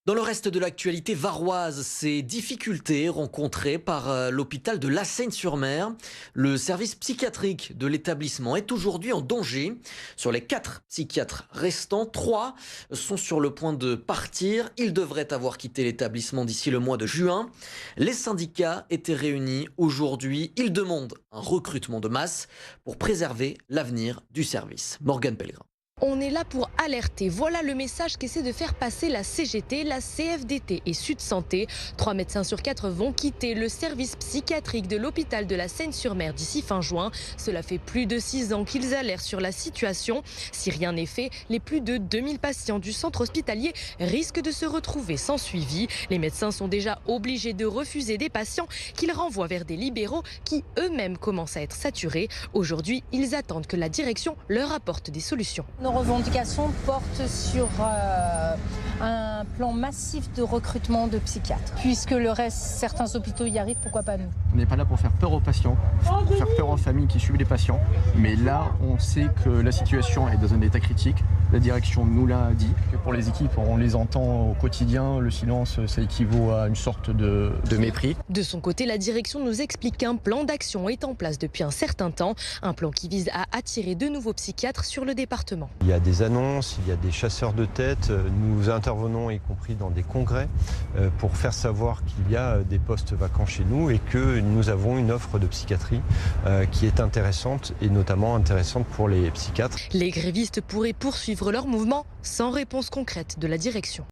Dans le reste de l'actualité varoise, ces difficultés rencontrées par l'hôpital de La Seyne-sur-Mer. Le service psychiatrique de l'établissement est aujourd'hui en danger. Sur les 4 psychiatres restants, 3 sont sur le point de partir. Ils devraient avoir quitté l'établissement d'ici le mois de juin. Les syndicats étaient réunis aujourd'hui. Ils demandent un recrutement de masse pour préserver l'avenir du service. Morgane Pellegrin. On est là pour alerter. Voilà le message qu'essaie de faire passer la CGT, la CFDT et Sud Santé. 3 médecins sur 4 vont quitter le service psychiatrique de l'hôpital de La Seyne-sur-Mer d'ici fin juin. Cela fait plus de 6 ans qu'ils alertent sur la situation. Si rien n'est fait, les plus de 2000 patients du centre hospitalier risquent de se retrouver sans suivi. Les médecins sont déjà obligés de refuser des patients qu'ils renvoient vers des libéraux qui eux-mêmes commencent à être saturés. Aujourd'hui, ils attendent que la direction leur apporte des solutions. Nos revendications portent sur un plan massif de recrutement de psychiatres. Puisque le reste, certains hôpitaux y arrivent, pourquoi pas nous? On n'est pas là pour faire peur aux patients, pour faire peur aux familles qui suivent les patients. Mais là, on sait que la situation est dans un état critique. La direction nous l'a dit. Pour les équipes, on les entend au quotidien. Le silence, ça équivaut à une sorte de mépris. De son côté, la direction nous explique qu'un plan d'action est en place depuis un certain temps. Un plan qui vise à attirer de nouveaux psychiatres sur le département. Il y a des annonces, il y a des chasseurs de tête. Nous intervenons, y compris dans des congrès, pour faire savoir qu'il y a des postes vacants chez nous et que nous avons une offre de psychiatrie qui est intéressante et notamment intéressante pour les psychiatres. Les grévistes pourraient poursuivre leur mouvement sans réponse concrète de la direction.